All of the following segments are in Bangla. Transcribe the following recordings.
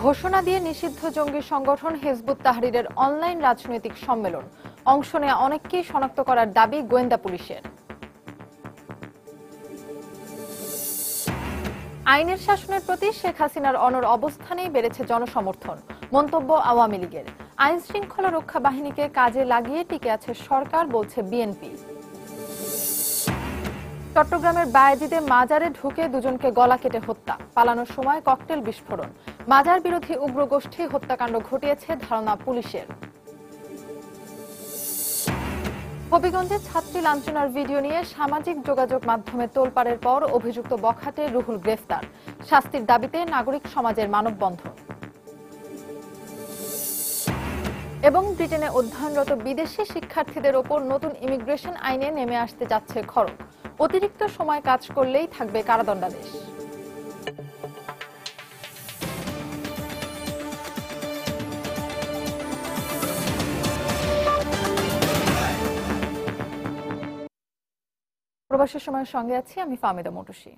ঘোষণা দিয়ে নিষিদ্ধ জঙ্গি সংগঠন হিজবুত তাহরিরের অনলাইন রাজনৈতিক সম্মেলন। অংশ নেওয়া অনেককেই শনাক্ত করার দাবি গোয়েন্দা পুলিশের। আইনের শাসনের প্রতি শেখ হাসিনার অনড় অবস্থানেই বেড়েছে জনসমর্থন, মন্তব্য আওয়ামী লীগের। আইন শৃঙ্খলা রক্ষা বাহিনীকে কাজে লাগিয়ে টিকে আছে সরকার, বলছে বিএনপি। চট্টগ্রামের বায়েজিদে মাজারে ঢুকে দুজনকে গলা কেটে হত্যা, পালানোর সময় ককটেল বিস্ফোরণ। মাজার বিরোধী উগ্রগোষ্ঠী হত্যাকাণ্ড ঘটিয়েছে ধারণা পুলিশের। হবিগঞ্জে ছাত্রী লাঞ্ছনার ভিডিও নিয়ে সামাজিক যোগাযোগ মাধ্যমে তোলপাড়ের পর অভিযুক্ত বখাটে রুহুল গ্রেফতার। শাস্তির দাবিতে নাগরিক সমাজের মানববন্ধন। এবং ব্রিটেনে অধ্যয়নরত বিদেশি শিক্ষার্থীদের ওপর নতুন ইমিগ্রেশন আইনে নেমে আসতে যাচ্ছে খড়গ। অতিরিক্ত সময় কাজ করলেই থাকবে কারাদণ্ডাদেশ। প্রবাসের সময়ের সঙ্গে আছি আমি ফাহমিদা মটুসি।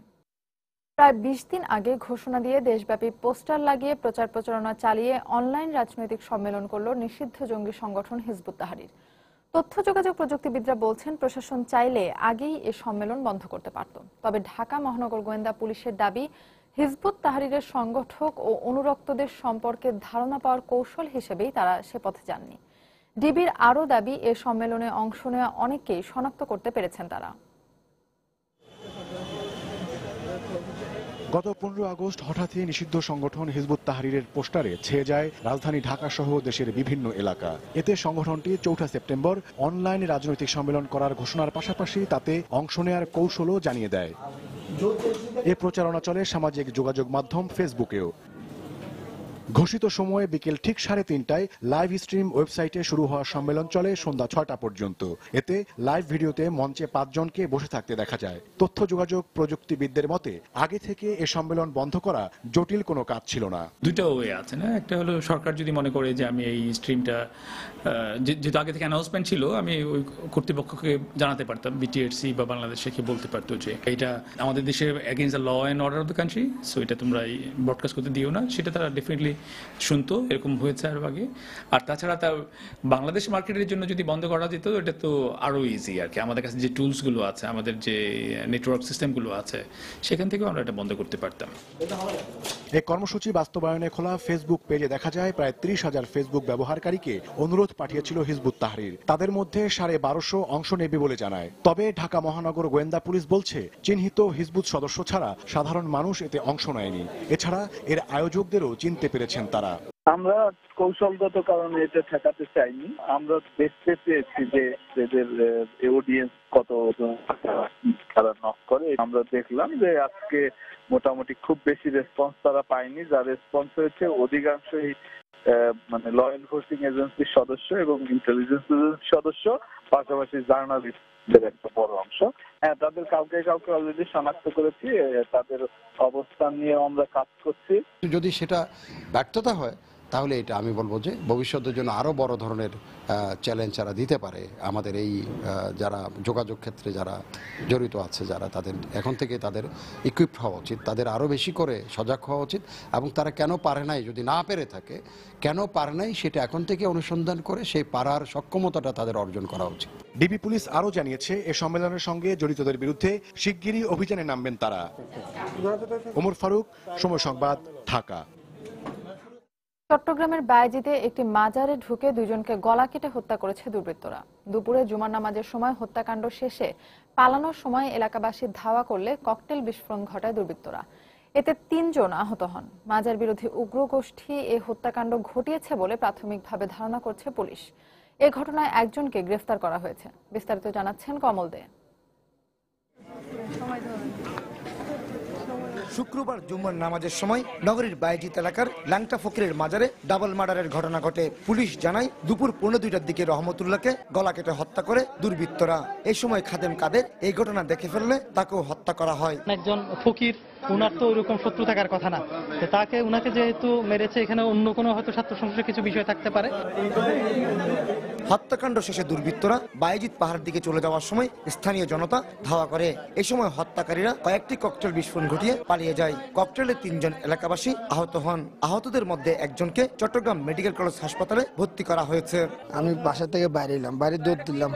প্রায় ২০ দিন আগে ঘোষণা দিয়ে দেশব্যাপী পোস্টার লাগিয়ে প্রচার প্রচারণা চালিয়ে অনলাইন রাজনৈতিক সম্মেলন করল নিষিদ্ধ জঙ্গি সংগঠন হিজবুত তাহরির। তথ্য যোগাযোগ প্রযুক্তিবিদরা বলছেন, প্রশাসন চাইলে আগেই এ সম্মেলন বন্ধ করতে পারত। তবে ঢাকা মহানগর গোয়েন্দা পুলিশের দাবি, হিজবুত তাহরিরের সংগঠক ও অনুরক্তদের সম্পর্কে ধারণা পাওয়ার কৌশল হিসেবেই তারা সে পথে যাননি। ডিবির আরও দাবি, এ সম্মেলনে অংশ নেওয়া অনেককেই শনাক্ত করতে পেরেছেন তারা। গত 15 আগস্ট হঠাৎই নিষিদ্ধ সংগঠন হিজবুত তাহরিরের পোস্টারে ছেয়ে যায় রাজধানী ঢাকা সহ দেশের বিভিন্ন এলাকা। এতে সংগঠনটি 4 সেপ্টেম্বর অনলাইন রাজনৈতিক সম্মেলন করার ঘোষণার পাশাপাশি তাতে অংশ নেওয়ার কৌশলও জানিয়ে দেয়। এ প্রচারণা চলে সামাজিক যোগাযোগ মাধ্যম ফেসবুকেও। ঘোষিত সময়ে বিকেল ঠিক 3:30টায় লাইভ স্ট্রিম ওয়েবসাইটে শুরু হওয়া সম্মেলন চলে সন্ধ্যা 6টা পর্যন্ত। এতে লাইভ ভিডিওতে মঞ্চে 5 জনকে বসে থাকতে দেখা যায়। তথ্য যোগাযোগ প্রযুক্তিবিদদের মতে, আগে থেকে এ সম্মেলন বন্ধ করা জটিল কোনো কাজ ছিল না। দুটো ওয়ে আছে না, একটা হলো সরকার যদি মনে করে যে আমি এই স্ট্রিমটা যেহেতু আগে থেকে অ্যানাউন্সমেন্ট ছিল, আমি ওই কর্তৃপক্ষকে জানাতে পারতাম, বিটিআরসি বা বাংলাদেশকে বলতে পারতো যে এটা আমাদের দেশের against the law and order of the country, so এটা তোমরা ব্রডকাস্ট করতে দিও না। সেটা তারা ডেফিনেটলি শুনতো, এরকম হয়েছে আরো আগে। আর তাছাড়া তার বাংলাদেশ মার্কেটের জন্য যদি বন্ধ করা যেত, এটা তো আরো ইজি আর কি। আমাদের কাছে যে টুলস গুলো আছে, আমাদের যে নেটওয়ার্ক সিস্টেম গুলো আছে, সেখান থেকেও আমরা এটা বন্ধ করতে পারতাম। এই কর্মসূচি বাস্তবায়নে খোলা ফেসবুক পেজে দেখা যায় প্রায় 30,000 ফেসবুক ব্যবহারকারীকে অনুরোধ পাঠিয়েছিল হিজবুত তাহরির। তাদের মধ্যে 1250 অংশ নেবে বলে জানায়। তবে ঢাকা মহানগর গোয়েন্দা পুলিশ বলছে, চিহ্নিত হিজবুত সদস্য ছাড়া সাধারণ মানুষ এতে অংশ নেয়নি। এছাড়া এর আয়োজকদেরও চিনতে পেরেছেন তারা। আমরা কৌশলগত কারণে এটা ঠেকাতে চাইনি। আমরা দেখতে পেয়েছি যে এদের অডিয়েন্স কত তারা নক করে। আমরা দেখলাম যে আজকে মোটামুটি খুব বেশি রেসপন্স তারা পায়নি। যা রেসপন্স হয়েছে অধিকাংশই মানে ল এনফোর্সিং এজেন্সির সদস্য এবং ইন্টেলিজেন্স সদস্য, পাশাপাশি জার্নালিস্টদের একটা বড় অংশ। হ্যাঁ, তাদের কাউকে কাউকে অলরেডি শনাক্ত করেছি, তাদের অবস্থান নিয়ে আমরা কাজ করছি। যদি সেটা ব্যর্থতা হয়, তাহলে এটা আমি বলবো যে ভবিষ্যতের জন্য আরও বড় ধরনের চ্যালেঞ্জ যারা দিতে পারে। আমাদের এই যারা যোগাযোগ ক্ষেত্রে যারা জড়িত আছে, যারা তাদের এখন থেকে তাদের ইকুইপড হওয়া উচিত, তাদের আরও বেশি করে সজাগ হওয়া উচিত। এবং তারা কেন পারে নাই, যদি না পেরে থাকে কেন পারে নাই, সেটা এখন থেকে অনুসন্ধান করে সেই পারার সক্ষমতাটা তাদের অর্জন করা উচিত। ডিবি পুলিশ আরও জানিয়েছে, এ সম্মেলনের সঙ্গে জড়িতদের বিরুদ্ধে শিগগিরই অভিযানে নামবেন তারা। ওমর ফারুক, সময় সংবাদ, ঢাকা। চট্টগ্রামের বায়েজিদে একটি মাজারে ঢুকে দুজনকে গলা কেটে হত্যা করেছে দুর্বৃত্তরা। দুপুরে জুমার নামাজের সময় হত্যাকাণ্ড শেষে পালানোর সময় এলাকাবাসী ধাওয়া করলে ককটেল বিস্ফোরণ ঘটায় দুর্বৃত্তরা। এতে 3 জন আহত হন। মাজার বিরোধী উগ্রগোষ্ঠী এই হত্যাকাণ্ড ঘটিয়েছে বলে প্রাথমিকভাবে ধারণা করছে পুলিশ। এ ঘটনায় একজনকে গ্রেফতার করা হয়েছে। বিস্তারিত জানাচ্ছেন কমল দে। শুক্রবার জুম্মার নামাজের সময় নগরীর বায়েজিদ এলাকার ল্যাংটা ফকিরের মাজারে ডাবল মার্ডারের ঘটনা ঘটে। পুলিশ জানায়, দুপুর 1:45টার দিকে রহমতুল্লাহকে গলা কেটে হত্যা করে দুর্বৃত্তরা। এই সময় খাদেম কাদের এই ঘটনা দেখে ফেললে তাকেও হত্যা করা হয়। একজন ফকির ওনার তো ওইরকম শত্রু থাকার কথা না, তো উনাকে যেহেতু মেরেছে, এখানে অন্য কোনো হয়তো ছাত্র সংসদের কিছু বিষয় থাকতে পারে। হত্যাকাণ্ড শেষে দুর্বৃত্তরা বায়েজিদ পাহাড়ের দিকে চলে যাওয়ার সময় স্থানীয় জনতা ধাওয়া করে। এ সময় হত্যাকারীরা কয়েকটি ককটেল বিস্ফোরণ ঘটিয়ে পালিয়ে যায়। ককটেলে 3 জন এলাকাবাসী আহত হন। আহতদের মধ্যে একজনকে চট্টগ্রাম মেডিকেল কলেজ হাসপাতালে ভর্তি করা হয়েছে। আমি বাসা থেকে বাইরে এলাম, বাইরে দৌড় দিলাম,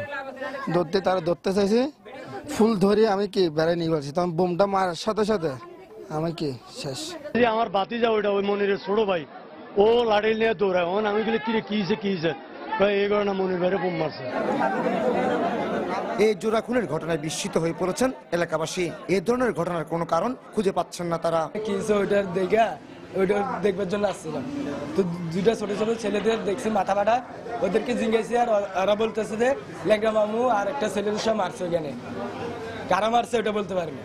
দৌড়তে তারা ধরতে চাইছে, ফুল ধরে আমি কি বেড়াই নিয়ে বলছি, তখন বোমটা মারার সাথে সাথে আমি কি শেষ। আমার বাতিজা ওইটা ওই মনিরের ছোট ভাই, ও লাড়ি নিয়ে দৌড়ায়, আমি গেলে কি হয়েছে এই কারণে মনির ভাইরে বোম মারছে। এই জোড়া খুনের ঘটনায় বিস্মিত হয়ে পড়েছেন এলাকাবাসী। এই ধরনের ঘটনার কোনো কারণ খুঁজে পাচ্ছেন না তারা। ওইটার দেখবার জন্য আসছিলাম, তো 2টা ছোট ছোট ছেলেদের দেখছি মাথা ফাটা, ওদেরকে জিজ্ঞাসি আর ওরা বলতেছে যে ল্যাংড়া মামু আর একটা ছেলের সব মারছে। ওখানে কারা মারছে ওটা বলতে পারিনি,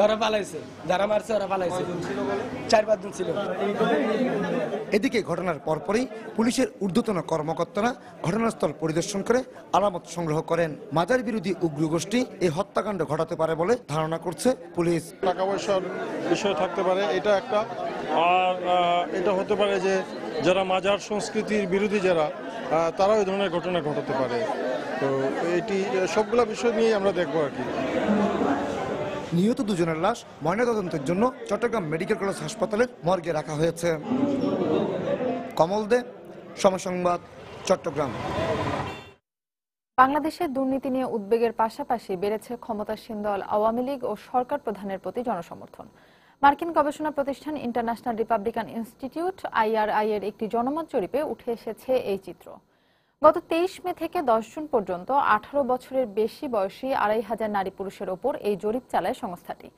ওরা পালাইছে, যারা মারছে ওরা পালাইছে, 4-5 জন ছিল। এদিকে ঘটনার পরপরই পুলিশের ঊর্ধ্বতন কর্মকর্তারা ঘটনাস্থল পরিদর্শন করে আলামত সংগ্রহ করেন। মাজার বিরোধী উগ্র গোষ্ঠী এই হত্যাকাণ্ড ঘটাতে পারে বলে ধারণা করছে পুলিশ। টাকা পয়সার বিষয় থাকতে পারে এটা একটা, আর এটা হতে পারে যে যারা মাজার সংস্কৃতির বিরোধী যারা, তারা ওই ধরনের ঘটনা ঘটাতে পারে। তো এটি সবগুলা বিষয় নিয়ে আমরা দেখবো আর কি। নিহত 2 জনের লাশ ময়নাতদন্তের জন্য চট্টগ্রাম মেডিকেল কলেজ হাসপাতালের মর্গে রাখা হয়েছে। কমল দে, সময় সংবাদ, চট্টগ্রাম। বাংলাদেশের দুর্নীতি নিয়ে উদ্বেগের পাশাপাশি বেড়েছে ক্ষমতাসীন দল আওয়ামী লীগ ও সরকার প্রধানের প্রতি জনসমর্থন। মার্কিন গবেষণা প্রতিষ্ঠান ইন্টারন্যাশনাল রিপাবলিকান ইনস্টিটিউট IRI এর একটি জনমত জরিপে উঠে এসেছে এই চিত্র। গত 23 মে থেকে 10 জুন পর্যন্ত 18 বছরের বেশি বয়সী 2500 নারী পুরুষের ওপর এই জরিপ চালায় সংস্থাটি।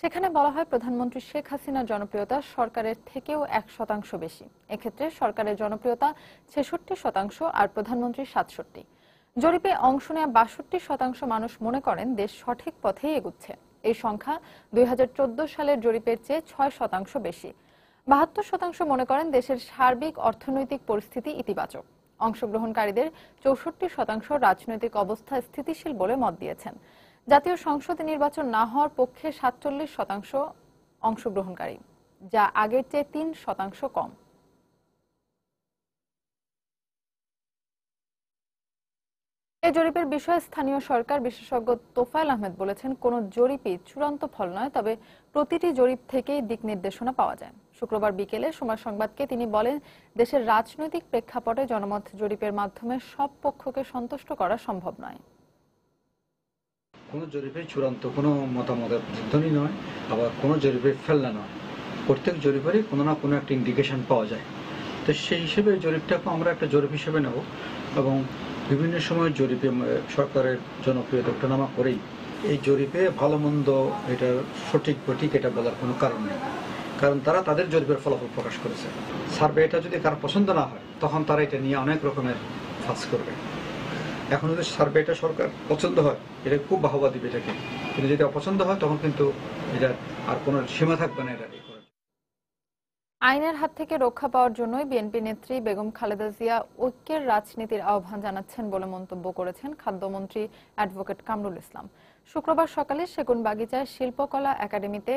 সেখানে বলা হয় প্রধানমন্ত্রী শেখ হাসিনার জনপ্রিয়তা সরকারের থেকেও 1% বেশি। এক্ষেত্রে সরকারের জনপ্রিয়তা 66% আর প্রধানমন্ত্রী 67। জরিপে অংশ নেওয়া 62% মানুষ মনে করেন দেশ সঠিক পথেই এগুচ্ছে। এই সংখ্যা 2014 সালের জরিপের চেয়ে 6% বেশি। 72% মনে করেন দেশের সার্বিক অর্থনৈতিক পরিস্থিতি ইতিবাচক। অংশগ্রহণকারীদের 64% রাজনৈতিক অবস্থা স্থিতিশীল বলে মত দিয়েছেন। জাতীয় সংসদে নির্বাচন না হওয়ার পক্ষে 47% অংশগ্রহণকারী, যা আগের চেয়ে 3% কম। এই জরিপের বিষয়ে স্থানীয় সরকার বিশেষজ্ঞ তোফায়েল আহমেদ বলেছেন, কোন জরিপই চূড়ান্ত ফল নয়, তবে প্রতিটি জরিপ থেকেই দিক নির্দেশনা পাওয়া যায়। শুক্রবার বিকেলে সময় সংবাদকে তিনি বলেন, দেশের রাজনৈতিক প্রেক্ষাপটে জনমত জরিপের মাধ্যমে সব পক্ষকে সন্তুষ্ট করা সম্ভব নয়। কোনো জরিপে চূড়ান্ত কোনো মতামতের প্রতিধ্বনি নয়, আবার কোনো জরিপে ফেলনা নয়। প্রত্যেক জরিপেরই কোনো না কোনো একটা ইন্ডিকেশন পাওয়া যায়। তো সেই হিসেবে জরিপটাকে আমরা একটা জরিপ হিসেবে নেব এবং বিভিন্ন সময় জরিপে সরকারের জনপ্রিয়তা ওঠানামা করেই এই জরিপে ভালো মন্দ এটা সঠিক সঠিক এটা বলার কোনো কারণ নেই, কারণ তারা তাদের জরিপের ফলাফল প্রকাশ করেছে। সার্ভে এটা যদি কারো পছন্দ না হয় তখন তারা এটা নিয়ে অনেক রকমের ফাঁস করবে। এখন যদি সার্ভেটা সরকার পছন্দ হয় এটা খুব বাহবা দিবে এটাকে, কিন্তু যদি অপছন্দ হয় তখন কিন্তু এটা আর কোনো সীমা থাকবে না। এটা আইনের হাত থেকে রক্ষা পাওয়ার জন্যই বিএনপি নেত্রী বেগম খালেদা জিয়া ঐক্যের রাজনীতির আহ্বান জানাচ্ছেন বলে মন্তব্য করেছেন খাদ্যমন্ত্রী অ্যাডভোকেট কামরুল ইসলাম। শুক্রবার সকালে সেগুনবাগিচার শিল্পকলা একাডেমিতে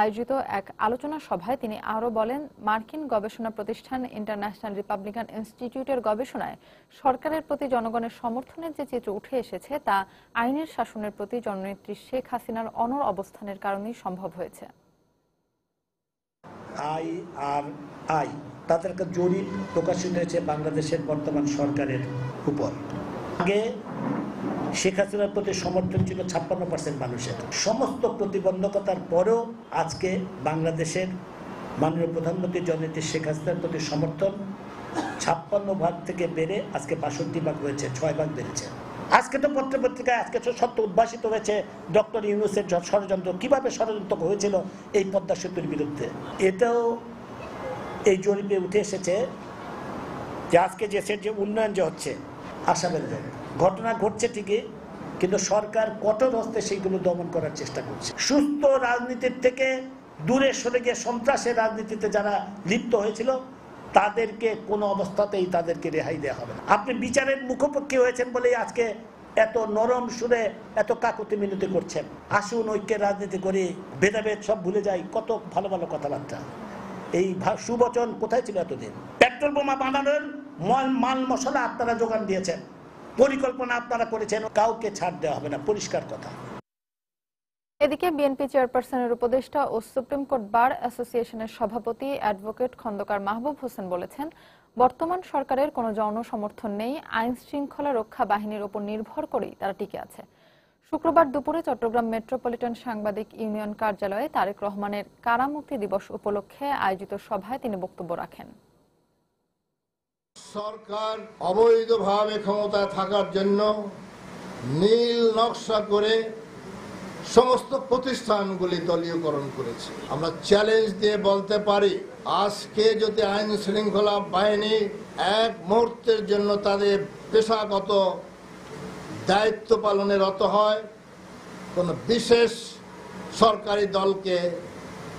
আয়োজিত এক আলোচনা সভায় তিনি আরও বলেন, মার্কিন গবেষণা প্রতিষ্ঠান ইন্টারন্যাশনাল রিপাবলিকান ইনস্টিটিউটের গবেষণায় সরকারের প্রতি জনগণের সমর্থনের যে চিত্র উঠে এসেছে তা আইনের শাসনের প্রতি জননেত্রী শেখ হাসিনার অনড় অবস্থানের কারণেই সম্ভব হয়েছে। IRI তাদের একটা জরিপ প্রকাশিত হয়েছে বাংলাদেশের বর্তমান সরকারের উপর। আগে শেখ হাসিনার প্রতি সমর্থন ছিল 56% মানুষের। সমস্ত প্রতিবন্ধকতার পরেও আজকে বাংলাদেশের মাননীয় প্রধানমন্ত্রী জননেত্রী শেখ হাসিনার প্রতি সমর্থন 56% থেকে বেড়ে আজকে 62% হয়েছে, 6% বেড়েছে। আজকে তো পত্রপত্রিকায় আজকে সত্য উদ্ভাসিত হয়েছে ডক্টর ইউনূসের ষড়যন্ত্র, কিভাবে ষড়যন্ত্র হয়েছিল এই পদ্মা সেতুর বিরুদ্ধে। এটাও এই জরিপে উঠে এসেছে যে আজকে দেশের যে উন্নয়ন যে হচ্ছে আশাব্যঞ্জক। ঘটনা ঘটছে ঠিকই, কিন্তু সরকার কঠোর হস্তে সেইগুলো দমন করার চেষ্টা করছে। সুস্থ রাজনীতির থেকে দূরে সরে গিয়ে সন্ত্রাসের রাজনীতিতে যারা লিপ্ত হয়েছিল তাদেরকে কোনো অবস্থাতেই তাদেরকে রেহাই দেওয়া হবে না। আপনি বিচারের মুখোমুখি হয়েছেন বলেই আজকে এত নরম সুরে এত কাকুতি মিনতি করছেন। আসুন ঐক্যের রাজনীতি করি, ভেদাভেদ সব ভুলে যাই, কত ভালো ভালো কথাবার্তা। এই সুবচন কোথায় ছিল এতদিন? পেট্রোল বোমা বানানোর মাল মশলা আপনারা যোগান দিয়েছেন, পরিকল্পনা আপনারা করেছেন, কাউকে ছাড় দেওয়া হবে না, পরিষ্কার কথা। এদিকে বিএনপি চেয়ারপারসনের উপদেষ্টা ও সুপ্রিম কোর্ট বার অ্যাসোসিয়েশনের সভাপতি অ্যাডভোকেট খন্দকার মাহবুব হোসেন বলেছেন, বর্তমান সরকারের কোনো জনসমর্থন নেই, আইন শৃঙ্খলা রক্ষা বাহিনীর উপর নির্ভর করেই তারা টিকে আছে। শুক্রবার দুপুরে চট্টগ্রাম মেট্রোপলিটন সাংবাদিক ইউনিয়ন কার্যালয়ে তারেক রহমানের কারামুক্তি দিবস উপলক্ষে আয়োজিত সভায় তিনি বক্তব্য রাখেন। সরকার অবৈধভাবে ক্ষমতায় থাকার জন্য নীল নকশা করে সমস্ত প্রতিষ্ঠানগুলি দলীয়করণ করেছে। আমরা চ্যালেঞ্জ দিয়ে বলতে পারি, আজকে যদি আইন শৃঙ্খলা বাহিনী এক মুহূর্তের জন্য তাদের পেশাগত দায়িত্ব পালনে রত হয়, কোন বিশেষ সরকারি দলকে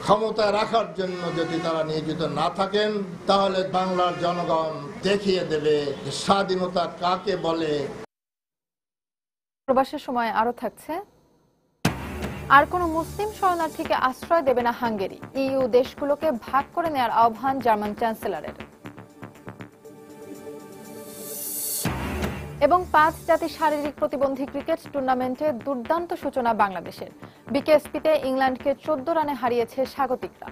ক্ষমতায় রাখার জন্য যদি তারা নিয়োজিত না থাকেন, তাহলে বাংলার জনগণ দেখিয়ে দেবে স্বাধীনতা কাকে বলে। প্রবাসের সময় আরো থাকছে, আর কোন মুসলিম শরণার্থীকে আশ্রয় দেবে না হাঙ্গেরি, ইইউ দেশগুলোকে ভাগ করে নেওয়ার আহ্বান জার্মান চ্যান্সেলরের। এবং 5 জাতি শারীরিক প্রতিবন্ধী ক্রিকেট টুর্নামেন্টে দুর্দান্ত সূচনা বাংলাদেশের। বিকেএসপিতে ইংল্যান্ডকে 14 রানে হারিয়েছে স্বাগতিকরা।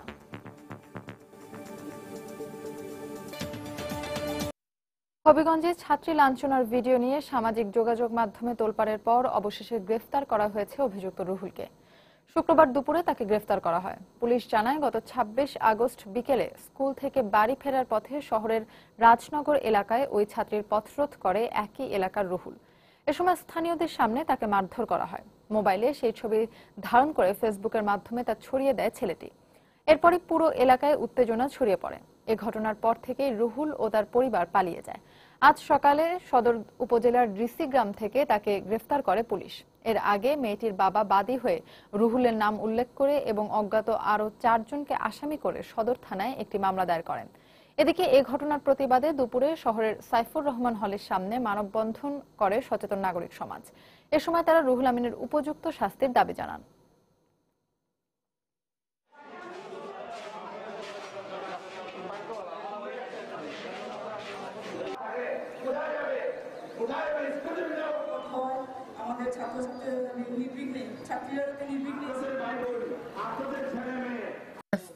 হবিগঞ্জে ছাত্রী লাঞ্ছনার ভিডিও নিয়ে সামাজিক যোগাযোগ মাধ্যমে তোলপাড়ের পর অবশেষে গ্রেফতার করা হয়েছে অভিযুক্ত রুহুলকে। শুক্রবার দুপুরে তাকে গ্রেফতার করা হয়। পুলিশ জানায়, গত 26 আগস্ট বিকেলে স্কুল থেকে বাড়ি ফেরার পথে শহরের রাজনগর এলাকায় ওই ছাত্রীর পথরোধ করে একই এলাকার রুহুল। এ সময় স্থানীয়দের সামনে তাকে মারধর করা হয়। মোবাইলে সেই ছবি ধারণ করে ফেসবুকের মাধ্যমে তা ছড়িয়ে দেয় ছেলেটি। এরপরই পুরো এলাকায় উত্তেজনা ছড়িয়ে পড়ে। এ ঘটনার পর থেকেই রুহুল ও তার পরিবার পালিয়ে যায়। আজ সকালে সদর উপজেলার রিসি গ্রাম থেকে তাকে গ্রেফতার করে পুলিশ। এর আগে মেয়েটির বাবা বাদী হয়ে রুহুলের নাম উল্লেখ করে এবং অজ্ঞাত আরও 4 জনকে আসামি করে সদর থানায় একটি মামলা দায়ের করেন। এদিকে এ ঘটনার প্রতিবাদে দুপুরে শহরের সাইফুর রহমান হলের সামনে মানববন্ধন করে সচেতন নাগরিক সমাজ। এ সময় তারা রুহুল আমিনের উপযুক্ত শাস্তির দাবি জানান।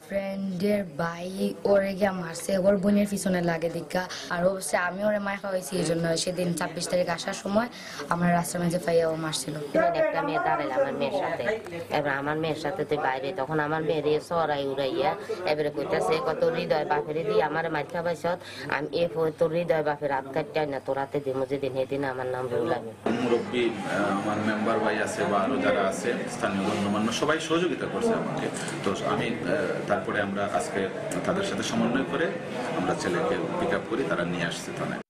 ফ্রেন্ডের ভাই ওরে গিয়া মারছে, ওর বোনের পিছনে লাগে দীক্ষা। আর অবশ্যই আমি ওরে মার খাওয়াইছি, এই জন্য সেদিন 26 তারিখ আসার সময় আমার রাস্তার মাঝে পাইয়া ও মারছিল। একটা মেয়ে দাঁড়াইল আমার মেয়ের সাথে, এবার আমার মেয়ের সাথে তুই বাইরে, তখন আমার মেয়ের সরাই উড়াইয়া এবারে কইতাছে কত হৃদয় বাপের দিয়ে আমার মার খাবাইছ, আমি এ তোর হৃদয় বাপের হাত কাটটাই না তোর হাতে দিমো, যেদিন সেদিন আমার নাম রুহুল আমিন। মুরব্বী আমার মেম্বার ভাই আছে বা আরো যারা আছে স্থানীয় গণ্যমান্য সবাই সহযোগিতা করছে আমাকে। তো আমি তারপরে আমরা আজকে তাদের সাথে সমন্বয় করে আমরা ছেলেকে পিক আপ করি, তারা নিয়ে আসছে থানায়।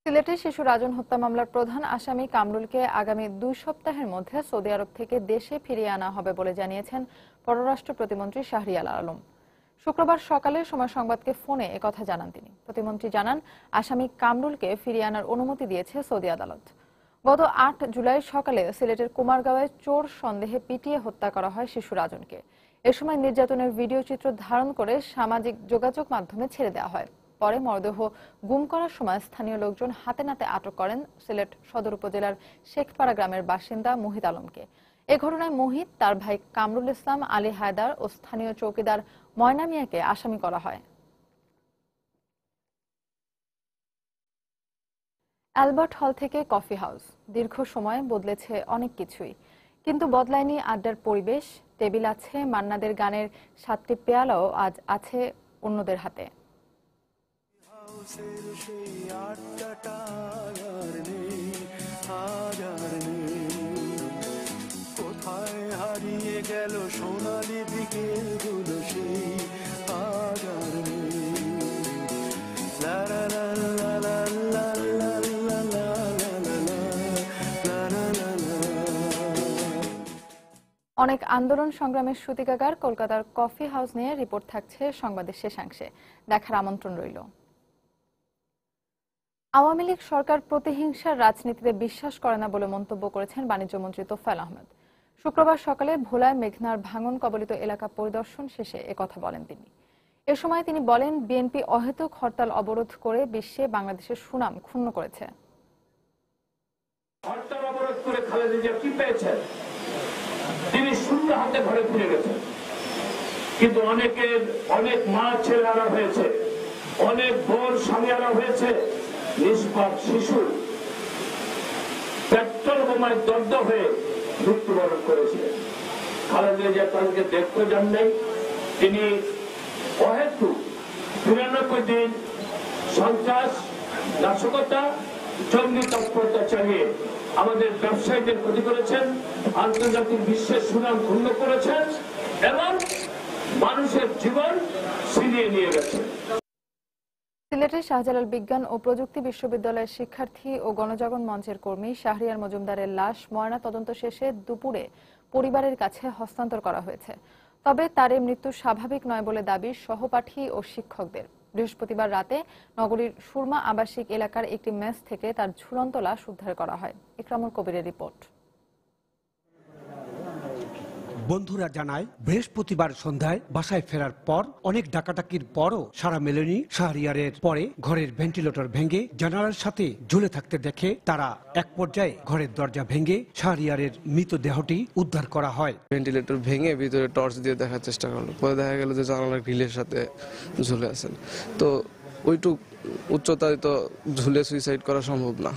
সিলেটে শিশু রাজন হত্যা মামলার প্রধান আসামি কামরুলকে আগামী 2 সপ্তাহের মধ্যে সৌদি আরব থেকে দেশে ফিরিয়ে আনা হবে বলে জানিয়েছেন পররাষ্ট্র প্রতিমন্ত্রী শাহরিয়ার আলম। শুক্রবার সকালে সময় সংবাদকে ফোনে একথা জানান তিনি। প্রতিমন্ত্রী জানান, আসামি কামরুলকে ফিরিয়ে আনার অনুমতি দিয়েছে সৌদি আদালত। গত 8 জুলাই সকালে সিলেটের কুমারগাঁওয়ে চোর সন্দেহে পিটিয়ে হত্যা করা হয় শিশু রাজনকে। এ সময় নির্যাতনের ভিডিও চিত্র ধারণ করে সামাজিক যোগাযোগ মাধ্যমে ছেড়ে দেওয়া হয়। পরে মরদেহ গুম করার সময় স্থানীয় লোকজন হাতে নাতে আটক করেন সিলেট সদর উপজেলার শেখপাড়া গ্রামের বাসিন্দা মুহিত আলমকে। এ ঘটনায় মুহিত, তার ভাই কামরুল ইসলাম, আলী হায়দার ও স্থানীয় চৌকিদার ময়না মিয়াকে আসামি করা হয়। অ্যালবার্ট হল থেকে কফি হাউস, দীর্ঘ সময় বদলেছে অনেক কিছুই, কিন্তু বদলায়নি আড্ডার পরিবেশ। টেবিল আছে মান্নাদের গানের 7টি পেয়ালাও আজ আছে অন্যদের হাতে। কোথায় হারিয়ে গেল সোনালি বিকেলগুলো, সেই আজ আর নেই। লা লা লা লা লা লা লা লা লা লা লা লা। অনেক আন্দোলন সংগ্রামের সূতিকাগার কলকাতার কফি হাউস নিয়ে রিপোর্ট থাকছে সংবাদের শেষাংশে। দেখার আমন্ত্রণ রইল। আওয়ামী লীগ সরকার প্রতিহিংসার রাজনীতিতে বিশ্বাস করে না বলে মন্তব্য করেছেন বাণিজ্যমন্ত্রী তোফায়েল আহমেদ। শুক্রবার সকালে ভোলায় মেঘনার ভাঙন কবলিত এলাকা পরিদর্শন শেষে একথা বলেন তিনি। এ সময় তিনি বলেন, বিএনপি অহেতুক হরতাল অবরোধ করে বিশ্বে বাংলাদেশের সুনাম ক্ষুণ্ণ করেছে। হরতাল অবরোধ করে খালেদা জিয়া কি পেয়েছেন? তিনি শূন্য হাতে ঘরে ফিরে গেছেন। কিন্তু অনেক মা ছেলেরা হয়েছে, অনেক বোন স্বামীরা হয়েছে, নিষ্পাপ শিশু পেট্রোল বোমায় দগ্ধ হয়ে মৃত্যুবরণ করেছে। খালেদা জিয়া তাদেরকে দেখতে যান নাই। তিনি অহেতুক ৯২ দিন সন্ত্রাস, নাশকতা, জঙ্গি তৎপরতা চালিয়ে আমাদের ব্যবসায়ীদের ক্ষতি করেছেন, আন্তর্জাতিক বিশ্বের সুনাম ক্ষুণ্ণ করেছেন এবং মানুষের জীবন ছিনিয়ে নিয়ে গেছেন। সিলেটের শাহজালাল বিজ্ঞান ও প্রযুক্তি বিশ্ববিদ্যালয়ের শিক্ষার্থী ও গণজাগরণ মঞ্চের কর্মী শাহরিয়ার মজুমদারের লাশ ময়না তদন্ত শেষে দুপুরে পরিবারের কাছে হস্তান্তর করা হয়েছে। তবে তার এই মৃত্যু স্বাভাবিক নয় বলে দাবি সহপাঠী ও শিক্ষকদের। বৃহস্পতিবার রাতে নগরীর সুরমা আবাসিক এলাকার একটি মেস থেকে তার ঝুলন্ত লাশ উদ্ধার করা হয়। ইকরামুল কবিরের রিপোর্ট। বন্ধুরা জানায়, বৃহস্পতিবার সন্ধ্যায় বাসায় ফেরার পর অনেক ডাকাডাকির পরও সারা মেলেনি শাহরিয়ারের। পরে ঘরের ভেন্টিলেটর ভেঙে জানালার সাথে ঝুলে থাকতে দেখে তারা এক পর্যায়ে ঘরের দরজা ভেঙে শাহরিয়ারের মৃতদেহটি উদ্ধার করা হয়। ভেন্টিলেটর ভেঙে ভিতরে টর্চ দিয়ে দেখার চেষ্টা করলো, পরে দেখা গেল যে জানালার গ্রিলের সাথে ঝুলে আছেন। তো ওইটুক উচ্চতায় তো ঝুলে সুইসাইড করা সম্ভব না।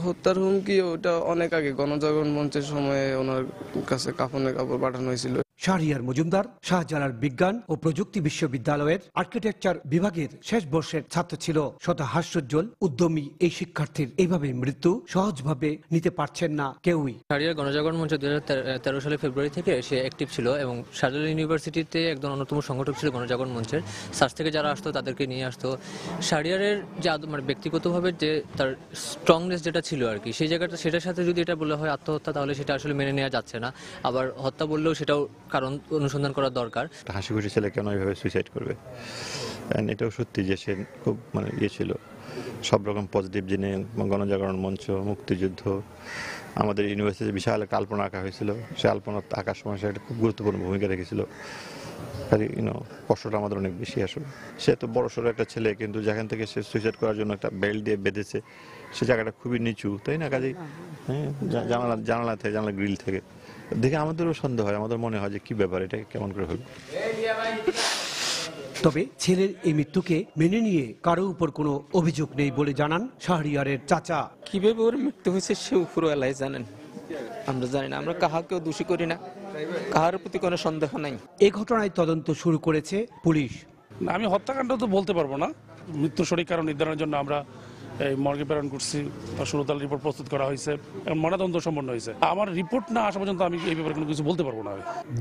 হত্যার হুমকি ওটা অনেক আগে গণজাগরণ মঞ্চের সময়ে ওনার কাছে কাফনের কাপড় পাঠানো হয়েছিল। শাহরিয়ার মজুমদার শাহজালাল বিজ্ঞান ও প্রযুক্তি বিশ্ববিদ্যালয়ের আর্কিটেকচার বিভাগের শেষ বর্ষের ছাত্র ছিল। শত হাস্যোজ্জ্বল উদ্যমী এই শিক্ষার্থীর এইভাবে মৃত্যু সহজভাবে নিতে পারছেন না কেউই। শাহরিয়ার গণজাগরণ মঞ্চ 2013 সালের ফেব্রুয়ারি থেকে সে অ্যাক্টিভ ছিল এবং শাহজালাল ইউনিভার্সিটিতে একজন অন্যতম সংগঠক ছিল গণজাগরণ মঞ্চের। সার্চ থেকে যারা আসতো তাদেরকে নিয়ে আসতো। শাহরিয়ারের যে মানে ব্যক্তিগতভাবে যে তার স্ট্রংনেস যেটা ছিল আর কি, সেই জায়গাটা সেটার সাথে যদি এটা বলা হয় আত্মহত্যা, তাহলে সেটা আসলে মেনে নেওয়া যাচ্ছে না। আবার হত্যা বললেও সেটাও কারণ অনুসন্ধান করা দরকার। হাসি খুশি ছেলে কেন এইভাবে সুইসাইড করবে? এটাও সত্যি যে সে খুব ছিল, সব রকম পজিটিভ জিনিস, গণজাগরণ মঞ্চ, মুক্তিযুদ্ধ, আমাদের ইউনিভার্সিটিতে বিশাল একটা আলপনা আঁকা হয়েছিল। সে আলপনা আঁকার সময় সে একটা খুব গুরুত্বপূর্ণ ভূমিকা রেখেছিল। কষ্টটা আমাদের অনেক বেশি আসলে। সে তো বড় সড়ো একটা ছেলে, কিন্তু যেখান থেকে সে সুইসাইড করার জন্য একটা বেল্ট দিয়ে বেঁধেছে, সে জায়গাটা খুবই নিচু, তাই না? কাজেই জানালা গ্রিল থেকে দেখে আমাদেরও সন্দেহ হয়, আমাদের মনে হয় যে কি ব্যাপার, এটা কেমন করে হলো। তবে ছেলের এই মৃত্যুকে মেনে নিয়ে কারো উপর কোনো অভিযোগ নেই বলে জানান শাহরিয়ারের চাচা। কিভাবে ওর মৃত্যু হয়েছে সে উপরওয়ালাই জানেন, আমরা জানি না। আমরা কাহাকেও দোষী করি না, কাহার প্রতি কোনো সন্দেহ নাই। এই ঘটনায় তদন্ত শুরু করেছে পুলিশ। আমি হত্যাকাণ্ড তো বলতে পারবো না। মৃত্যুর সঠিক কারণ নির্ধারণের জন্য আমরা এই মর্গে প্রেরণ করছি, শুরুতাল রিপোর্ট প্রস্তুত করা হয়েছে এবং ময়নাতদন্ত সম্পন্ন হয়েছে। আমার রিপোর্ট না আসা পর্যন্ত আমি এই ব্যাপারে কোনো কিছু বলতে পারবো না।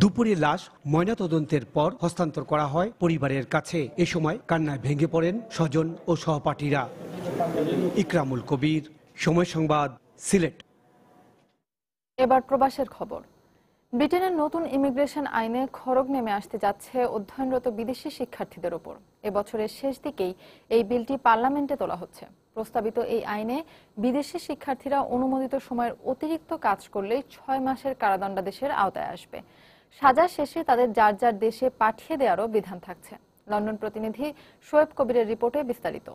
দুপুরে লাশ ময়নাতদন্তের পর হস্তান্তর করা হয় পরিবারের কাছে। এ সময় কান্নায় ভেঙে পড়েন স্বজন ও সহপাঠীরা। ইকরামুল কবির, সময় সংবাদ, সিলেট। এবার প্রবাসের খবর। ব্রিটেনের নতুন ইমিগ্রেশন আইনে খড়গ নেমে আসতে যাচ্ছে অধ্যয়নরত বিদেশি শিক্ষার্থীদের উপর। এবছরের শেষ দিকেই এই বিলটি পার্লামেন্টে তোলা হচ্ছে। প্রস্তাবিত এই আইনে বিদেশি শিক্ষার্থীরা অনুমোদিত সময়ের অতিরিক্ত কাজ করলে 6 মাসের কারাদণ্ডাদেশের আওতায় আসবে। সাজা শেষে তাদের যার যার দেশে পাঠিয়ে দেওয়ারও বিধান থাকছে। লন্ডন প্রতিনিধি শোয়েব কবিরের রিপোর্টে বিস্তারিত।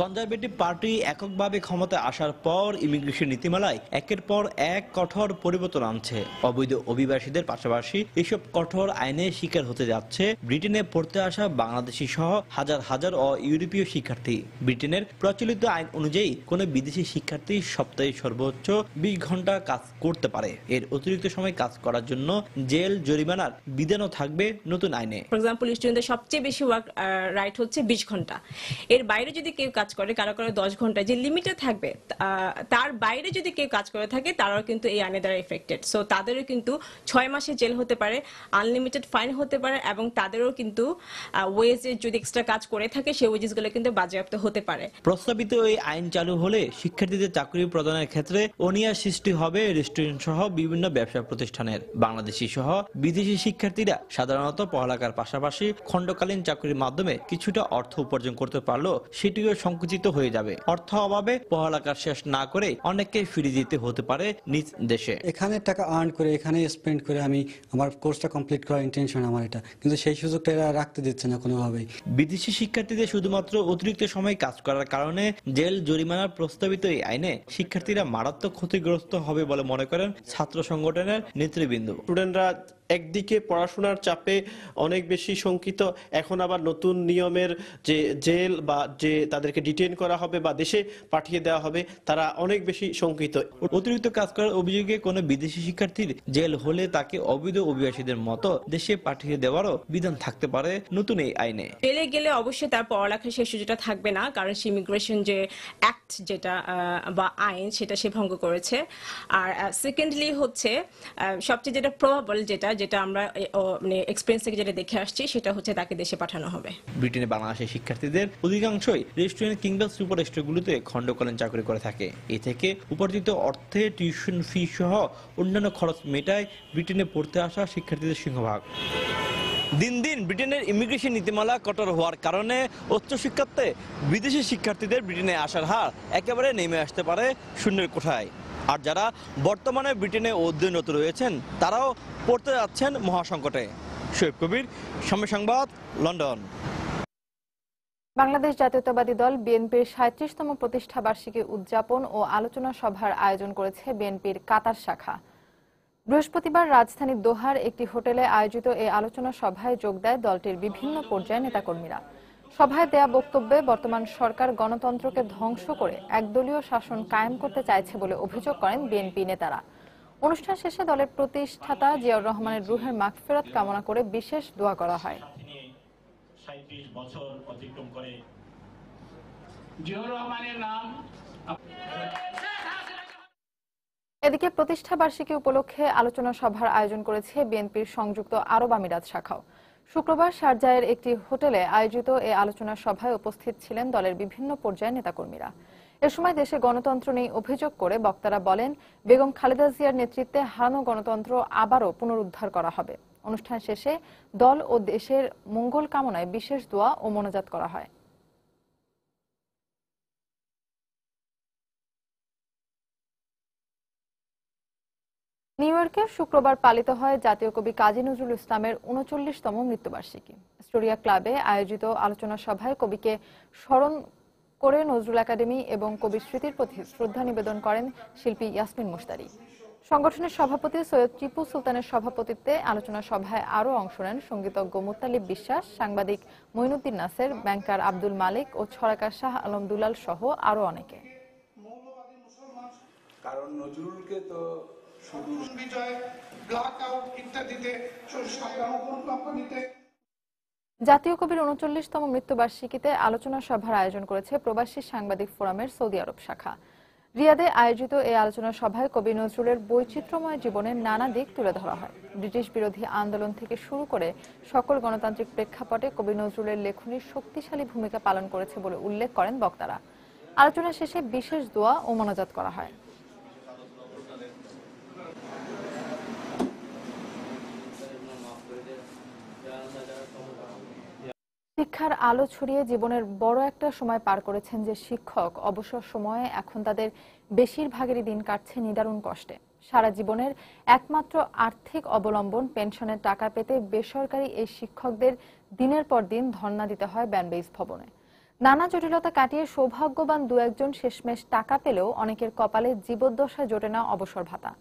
কনজারভেটিভ পার্টি এককভাবে ক্ষমতায় আসার পর ইমিগ্রেশন নীতিমালায় একের পর এক কঠোর পরিবর্তন আনছে। অবৈধ অভিবাসীদের পাশাপাশি এসব কঠোর আইনে শিকার হতে যাচ্ছে ব্রিটেনে পড়তে আসা বাংলাদেশি সহ হাজার হাজার ইউরোপীয় শিক্ষার্থী। ব্রিটেনের প্রচলিত আইন অনুযায়ী কোনো বিদেশি শিক্ষার্থী সপ্তাহে সর্বোচ্চ 20 ঘন্টা কাজ করতে পারে। এর অতিরিক্ত সময় কাজ করার জন্য জেল জরিমানার বিধানও থাকবে নতুন আইনে। ফর এক্সাম্পল, স্টুডেন্টদের সবচেয়ে বেশি ওয়ার্ক রাইট হচ্ছে 20 ঘন্টা। এর বাইরে যদি কেউ কাজ কাজ করে, কারো কারো 10 ঘন্টা, যে লিমিটে থাকবে তার বাইরে যদি কেউ কাজ করে থাকে তারাও কিন্তু এই আইনের দ্বারা এফেক্টেড। সো তাদেরও কিন্তু 6 মাসের জেল হতে পারে, আনলিমিটেড ফাইন হতে পারে, এবং তাদেরও কিন্তু ওয়েজে যদি এক্সট্রা কাজ করে থাকে সেই ওয়েজেসগুলো কিন্তু বাজেয়াপ্ত হতে পারে। প্রস্তাবিত এই আইন চালু হলে শিক্ষার্থীদের চাকরি প্রদানের ক্ষেত্রে অনিয়া সৃষ্টি হবে রেস্টুরেন্ট সহ বিভিন্ন ব্যবসা প্রতিষ্ঠানের। বাংলাদেশি সহ বিদেশি শিক্ষার্থীরা সাধারণত পড়ালেখার পাশাপাশি খণ্ডকালীন চাকরির মাধ্যমে কিছুটা অর্থ উপার্জন করতে পারলেও সেটিও সংকুচিত হয়ে যাবে। অর্থ অভাবে পড়ালেখা শেষ না করে অনেককে ফিরে যেতে হতে পারে নিজ দেশে। এখানে টাকা আর্ন করে এখানে স্পেন্ড করে আমি আমার কোর্সটা কমপ্লিট করার ইন্টেনশন আমার এটা, কিন্তু সেই সুযোগটা এরা রাখতে দিচ্ছে না কোনোভাবেই। বিদেশি শিক্ষার্থীদের শুধুমাত্র অতিরিক্ত সময় কাজ করার কারণে জেল জরিমানার প্রস্তাবিত এই আইনে শিক্ষার্থীরা মারাত্মক ক্ষতিগ্রস্ত হবে বলে মনে করেন ছাত্র সংগঠনের নেতৃবৃন্দ। স্টুডেন্টরা একদিকে পড়াশোনার চাপে অনেক বেশি শঙ্কিত, এখন আবার নতুন নিয়মের যে জেল বা যে তাদেরকে ডিটেইন করা হবে বা দেশে পাঠিয়ে দেওয়া হবে, তারা অনেক বেশি শঙ্কিত। অতিরিক্ত কাজ করার অভিযোগে কোনো বিদেশি শিক্ষার্থীর জেল হলে তাকে অবৈধ অভিবাসীদের মতো দেশে পাঠিয়ে দেওয়ারও বিধান থাকতে পারে নতুন এই আইনে। জেলে গেলে অবশ্যই তার পড়ালেখা শেষ সুযোগটা থাকবে না, কারণ সে ইমিগ্রেশন যে অ্যাক্ট যেটা বা আইন সেটা সে ভঙ্গ করেছে। আর সেকেন্ডলি হচ্ছে সবচেয়ে যেটা প্রবাবল যেটা আমরা মানে এক্সপেরিয়েন্স থেকে যেটা দেখে আসছি সেটা হচ্ছে তাকে দেশে পাঠানো হবে। ব্রিটেনে বাংলাদেশের শিক্ষার্থীদের অধিকাংশই রেস্টুরেন্ট কিংবা সুপার রেস্টুরেন্টগুলোতে খণ্ডকালীন চাকরি করে থাকে। এ থেকে উপার্জিত অর্থে টিউশন ফি সহ অন্যান্য খরচ মেটায় ব্রিটেনে পড়তে আসা শিক্ষার্থীদের সিংহভাগ। দিন দিন ব্রিটেনের ইমিগ্রেশন নীতিমালা কঠোর হওয়ার কারণে উচ্চশিক্ষার্থে বিদেশি শিক্ষার্থীদের ব্রিটেনে আসার হার একেবারে নেমে আসতে পারে শূন্যের কোঠায়। আর যারা বর্তমানে ব্রিটেনে অধ্যয়নরত রয়েছেন তারাও পড়তে যাচ্ছেন মহাসংকটে। শোয়েব কবির, সময় সংবাদ, লন্ডন। বাংলাদেশ জাতীয়তাবাদী দল বিএনপির ৩৭তম প্রতিষ্ঠা বার্ষিকী উদযাপন ও আলোচনা সভার আয়োজন করেছে বিএনপির কাতার শাখা। বৃহস্পতিবার রাজধানীর দোহার একটি হোটেলে আয়োজিত এই আলোচনা সভায় যোগ দেয় দলটির বিভিন্ন পর্যায়ের নেতাকর্মীরা। সভায় দেয়া বক্তব্যে বর্তমান সরকার গণতন্ত্রকে ধ্বংস করে একদলীয় শাসন কায়েম করতে চাইছে বলে অভিযোগ করেন বিএনপি নেতারা। অনুষ্ঠান শেষে দলের প্রতিষ্ঠাতা জিয়াউর রহমানের রুহের মাগফিরাত কামনা করে বিশেষ দোয়া করা হয়। ৩৭ বছর অতিক্রম করে জিয়াউর রহমানের নাম। এদিকে প্রতিষ্ঠা বার্ষিকী উপলক্ষে আলোচনা সভার আয়োজন করেছে বিএনপির সংযুক্ত আরব আমিরাত শাখাও। শুক্রবার শারজাহের একটি হোটেলে আয়োজিত এই আলোচনা সভায় উপস্থিত ছিলেন দলের বিভিন্ন পর্যায়ের নেতাকর্মীরা। এ সময় দেশে গণতন্ত্র নেই অভিযোগ করে বক্তারা বলেন, বেগম খালেদা জিয়ার নেতৃত্বে হারানো গণতন্ত্র আবারও পুনরুদ্ধার করা হবে। অনুষ্ঠান শেষে দল ও দেশের মঙ্গল কামনায় বিশেষ দোয়া ও মোনাজাত করা হয়। নিউ ইয়র্কে শুক্রবার পালিত হয় জাতীয় কবি কাজী নজরুল ইসলামের ৩৯তম মৃত্যুবার্ষিকী। স্টোরিয়া ক্লাবে আয়োজিত আলোচনা সভায় কবিকে স্মরণ করে নজরুল একাডেমি এবং কবির স্মৃতির প্রতি শ্রদ্ধা নিবেদন করেন শিল্পী ইয়াসমিন মুশতারি। সংগঠনের সভাপতি সৈয়দ টিপু সুলতানের সভাপতিত্বে আলোচনা সভায় আরও অংশ নেন সঙ্গীতজ্ঞ মুত্তালিব বিশ্বাস, সাংবাদিক মঈনুদ্দিন নাসের, ব্যাংকার আব্দুল মালিক ও ছড়াকার শাহ আলম দুলাল সহ আরও অনেকে। কারণ নজরুলকে তো শুধু বিজয়, ব্ল্যাক আউট ইত্যাদিতে জাতীয় কবির ৩৯তম মৃত্যুবার্ষিকীতে আলোচনা সভার আয়োজন করেছে প্রবাসী সাংবাদিক ফোরামের সৌদি আরব শাখা। রিয়াদে আয়োজিত এই আলোচনা সভায় কবি নজরুলের বৈচিত্র্যময় জীবনের নানা দিক তুলে ধরা হয়। ব্রিটিশ বিরোধী আন্দোলন থেকে শুরু করে সকল গণতান্ত্রিক প্রেক্ষাপটে কবি নজরুলের লেখনী শক্তিশালী ভূমিকা পালন করেছে বলে উল্লেখ করেন বক্তারা। আলোচনা শেষে বিশেষ দোয়া ও মোনাজাত করা হয়। শিক্ষার আলো ছড়িয়ে জীবনের বড় একটা সময় পার করেছেন যে শিক্ষক, অবসর সময়ে এখন তাদের বেশিরভাগেরই দিন কাটছে নিদারুণ কষ্টে। সারা জীবনের একমাত্র আর্থিক অবলম্বন পেনশনের টাকা পেতে বেসরকারি এই শিক্ষকদের দিনের পর দিন ধর্ণা দিতে হয় ব্যানবেইস ভবনে। নানা জটিলতা কাটিয়ে সৌভাগ্যবান দু একজন শেষমেশ টাকা পেলেও অনেকের কপালে জীবদ্দশায় জোটে না অবসর ভাতা।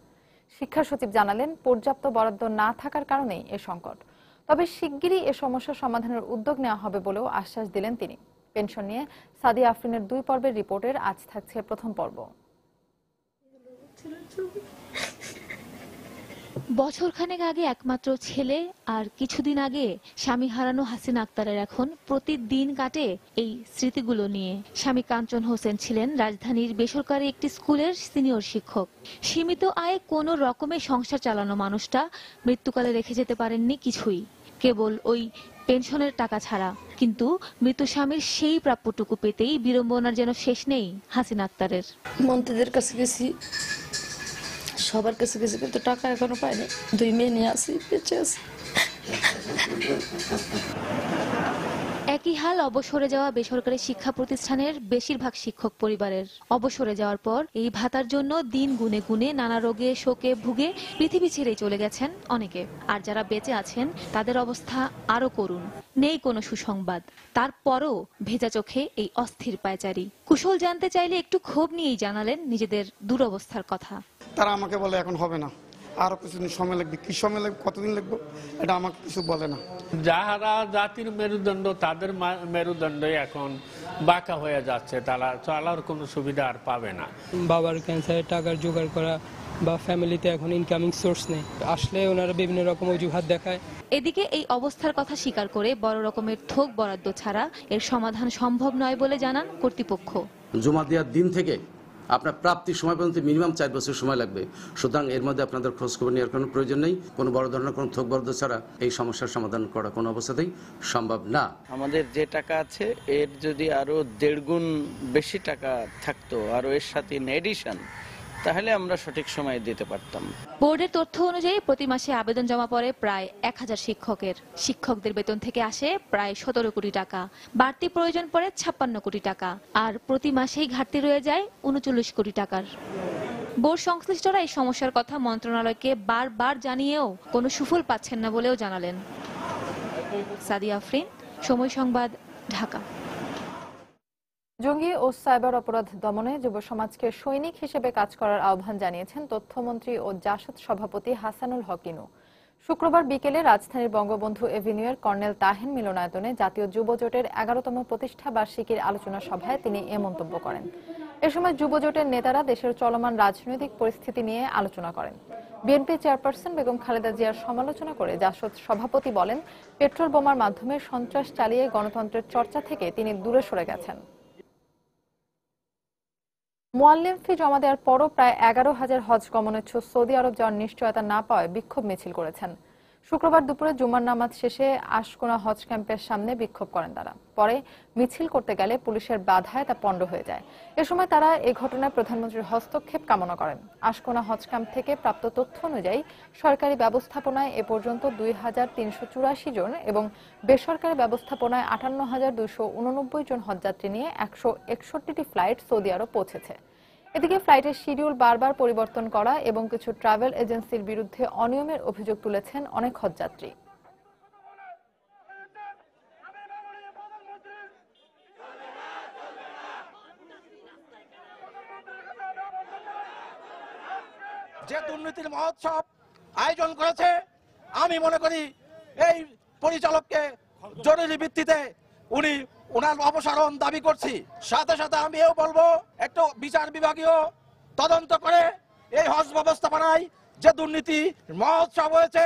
শিক্ষা সচিব জানালেন, পর্যাপ্ত বরাদ্দ না থাকার কারণেই এ সংকট। তবে শিগগিরই এ সমস্যার সমাধানের উদ্যোগ নেওয়া হবে বলেও আশ্বাস দিলেন তিনি। পেনশন নিয়ে সাদিয়া আফরিনের 2 পর্বের রিপোর্টের আজ থাকছে প্রথম পর্ব। বছরখানেক আগে একমাত্র ছেলে আর কিছুদিন আগে স্বামী হারানো হাসিনা আক্তারের এখন প্রতিদিন কাটে এই স্মৃতিগুলো নিয়ে। স্বামী কাঞ্চন হোসেন ছিলেন রাজধানীর বেসরকারি একটি স্কুলের সিনিয়র শিক্ষক। সীমিত আয়ে কোনো রকমে সংসার চালানো মানুষটা মৃত্যুকালে রেখে যেতে পারেননি কিছুই, কেবল ওই পেনশনের টাকা ছাড়া। কিন্তু মৃত স্বামীর সেই প্রাপ্যটুকু পেতেই বিড়ম্বনার যেন শেষ নেই হাসিনা আক্তারের। মন্ত্রীদের কাছে গেছি, সবার কাছে গেছি, কিন্তু টাকা এখনো পাইনি। 2 মেয়ে নিয়ে আসি, বেঁচে আছি। একই হাল অবসরে যাওয়া বেসরকারি শিক্ষা প্রতিষ্ঠানের বেশিরভাগ শিক্ষক পরিবারের। অবসরে যাওয়ার পর এই ভাতার জন্য দিন গুনে গুনে নানা রোগে শোকে ভুগে পৃথিবী ছেড়ে চলে গেছেন অনেকে। আর যারা বেঁচে আছেন তাদের অবস্থা আরো করুণ। নেই কোনো সুসংবাদ, তারপরও ভেজা চোখে এই অস্থির পায়চারি। কুশল জানতে চাইলে একটু ক্ষোভ নিয়েই জানালেন নিজেদের দুরবস্থার কথা। তারা আমাকে বলে এখন হবে না, আরো কিছুদিন সময় লাগবে। কি সময় লাগবে, কতদিন লাগবে, এটা আমাকে কিছু বলে না। যারা জাতির মেরুদণ্ড, তাদের মেরুদণ্ড এখন বাঁকা হয়ে যাচ্ছে, তারা চলার কোনো সুবিধা আর পাবে না। বাবার ক্যান্সারের টাকার জোগাড় করা বা ফ্যামিলিতে এখন ইনকামিং সোর্স নেই, আসলে ওনারা বিভিন্ন রকম অজুহাত দেখায়। এদিকে এই অবস্থার কথা স্বীকার করে বড় রকমের থোক বরাদ্দ ছাড়া এর সমাধান সম্ভব নয় বলে জানান কর্তৃপক্ষ। জমা দেওয়ার দিন থেকে আপনার প্রাপ্তির সময় পর্যন্ত মিনিমাম 4 বছর সময় লাগবে। সুতরাং এর মধ্যে আপনাদের খোঁজখবর নেওয়ার কোনো প্রয়োজন নেই। কোনো বড় ধরনের কোনো থোক বরাদ্দ ছাড়া এই সমস্যার সমাধান করা কোনো অবস্থাতেই সম্ভব না। আমাদের যে টাকা আছে এর যদি আরো 1.5 গুণ বেশি টাকা থাকতো, আরো এর সাথে ইন এডিশন, তাহলে আমরা সঠিক সময় দিতে পারতাম। বোর্ডের তথ্য অনুযায়ী প্রতি মাসে আবেদন জমা পড়ে প্রায় 1000 শিক্ষকের। শিক্ষকদের বেতন থেকে আসে প্রায় 17 কোটি টাকা, বাড়তি প্রয়োজন পড়ে 56 কোটি টাকা, আর প্রতি মাসেই ঘাটতি রয়ে যায় 39 কোটি টাকার। বোর্ড সংশ্লিষ্টরা এই সমস্যার কথা মন্ত্রণালয়কে বারবার জানিয়েও কোনো সুফল পাচ্ছেন না বলেও জানালেন। সাদিয়া আফরিন, সময় সংবাদ, ঢাকা। জঙ্গি ও সাইবার অপরাধ দমনে যুব সমাজকে সৈনিক হিসেবে কাজ করার আহ্বান জানিয়েছেন তথ্যমন্ত্রী ও জাসদ সভাপতি হাসানুল হক ইনু। শুক্রবার বিকেলে রাজধানীর বঙ্গবন্ধু এভিনিউয়ের কর্নেল তাহিন মিলনায়তনে জাতীয় যুব জোটের 11তম প্রতিষ্ঠা বার্ষিকীর আলোচনা সভায় তিনি এ মন্তব্য করেন। এ সময় যুব জোটের নেতারা দেশের চলমান রাজনৈতিক পরিস্থিতি নিয়ে আলোচনা করেন। বিএনপি চেয়ারপারসন বেগম খালেদা জিয়ার সমালোচনা করে জাসদ সভাপতি বলেন, পেট্রোল বোমার মাধ্যমে সন্ত্রাস চালিয়ে গণতন্ত্রের চর্চা থেকে তিনি দূরে সরে গেছেন। মুআল্লিম ফি জমা দেওয়ার পরও প্রায় 11,000 হজ গমনেচ্ছুক সৌদি আরব যাওয়ার নিশ্চয়তা না পাওয়ায় বিক্ষোভ মিছিল করেছেন। শুক্রবার দুপুরে জুমার নামাজ শেষে আশকোনা হজ ক্যাম্পের সামনে বিক্ষোভ করেন তারা। পরে মিছিল করতে গেলে পুলিশের বাধায় তা পণ্ড হয়ে যায়। এ সময় তারা এই ঘটনায় প্রধানমন্ত্রীর হস্তক্ষেপ কামনা করেন। আশকোনা হজ ক্যাম্প থেকে প্রাপ্ত তথ্য অনুযায়ী সরকারি ব্যবস্থাপনায় এ পর্যন্ত 2,384 জন এবং বেসরকারি ব্যবস্থাপনায় 58,289 জন হজযাত্রী নিয়ে 161টি ফ্লাইট সৌদি আরব পৌঁছেছে। এদিকে ফ্লাইটের শিডিউল বারবার পরিবর্তন করা এবং কিছু ট্রাভেল এজেন্সির বিরুদ্ধে অনিয়মের অভিযোগ তুলেছেন অনেক হজযাত্রী। যে দুর্নীতির মহোৎসব আয়োজন করেছে, আমি মনে করি এই পরিচালককে জরুরি ভিত্তিতে ওনার অপসারণ দাবি করছি। সাথে সাথে আমি এও বলবো, একটু বিচার বিভাগীয় তদন্ত করে এই হজ ব্যবস্থাপনায় যে দুর্নীতি মহোৎসব হয়েছে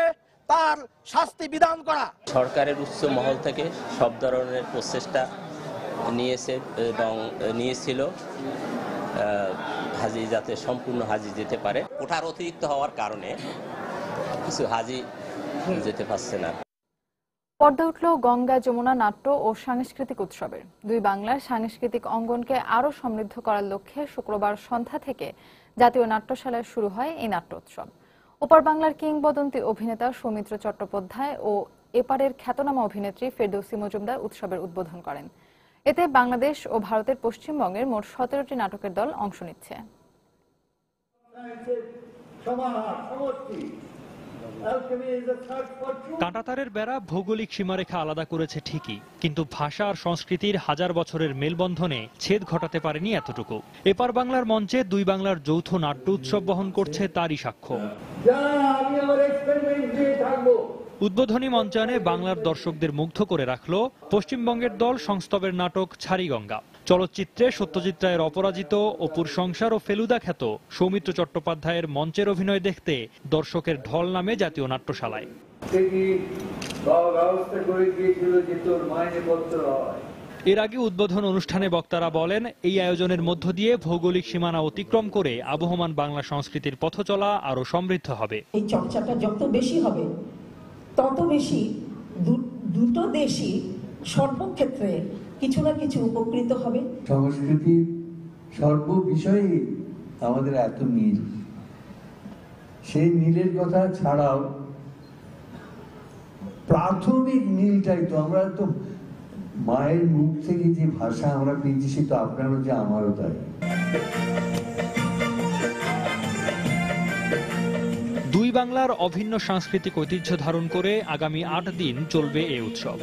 তার শাস্তি বিধান করা। সরকারের উচ্চ মহল থেকে সব ধরনের প্রচেষ্টা নিয়েছে এবং নিয়েছিল হাজি যাতে সম্পূর্ণ হাজি যেতে পারে। কোটার অতিরিক্ত হওয়ার কারণে কিছু হাজি যেতে পারছে না। পর্দা উঠল গঙ্গা যমুনা নাট্য ও সাংস্কৃতিক উৎসবের। দুই বাংলার সাংস্কৃতিক অঙ্গনকে আরও সমৃদ্ধ করার লক্ষ্যে শুক্রবার সন্ধ্যা থেকে জাতীয় নাট্যশালায় শুরু হয় এই নাট্যোৎসব। ওপার বাংলার কিংবদন্তি অভিনেতা সৌমিত্র চট্টোপাধ্যায় ও এপারের খ্যাতনামা অভিনেত্রী ফেরদৌসী মজুমদার উৎসবের উদ্বোধন করেন। এতে বাংলাদেশ ও ভারতের পশ্চিমবঙ্গের মোট 17টি নাটকের দল অংশ নিচ্ছে। কাঁটাতারের বেড়া ভৌগোলিক সীমারেখা আলাদা করেছে ঠিকই, কিন্তু ভাষা আর সংস্কৃতির হাজার বছরের মেলবন্ধনে ছেদ ঘটাতে পারেনি এতটুকু। এপার বাংলার মঞ্চে দুই বাংলার যৌথ নাট্য উৎসব বহন করছে তারই সাক্ষ্য। উদ্বোধনী মঞ্চায়নে বাংলার দর্শকদের মুগ্ধ করে রাখল পশ্চিমবঙ্গের দল সংস্তবের নাটক ছাড়িগঙ্গা। চলচ্চিত্রে সত্যজিৎ রায়ের অপরাজিত, অপুর সংসার ও ফেলুদা খ্যাত সৌমিত্র চট্টোপাধ্যায়ের মঞ্চের অভিনয় দেখতে দর্শকের ঢল নামে জাতীয় নাট্যশালায়। এর আগে উদ্বোধন অনুষ্ঠানে বক্তারা বলেন, এই আয়োজনের মধ্য দিয়ে ভৌগোলিক সীমানা অতিক্রম করে আবহমান বাংলা সংস্কৃতির পথচলা আরো সমৃদ্ধ হবে। এই চর্চাটা যত বেশি হবে তত বেশি দুটো দেশই সর্বক্ষেত্রে কিছু না কিছু উপকৃত হবে। সংস্কৃতির সর্ব বিষয়ে আমাদের এত মিল, সেই মিলের কথা ছাড়াও প্রাথমিক মিলটাই তো আমরা তো মায়ের মুখ থেকে যে ভাষা আমরা পেয়েছি সে তো আপনারও যে আমারও তাই। দুই বাংলার অভিন্ন সাংস্কৃতিক ঐতিহ্য ধারণ করে আগামী 8 দিন চলবে এই উৎসব।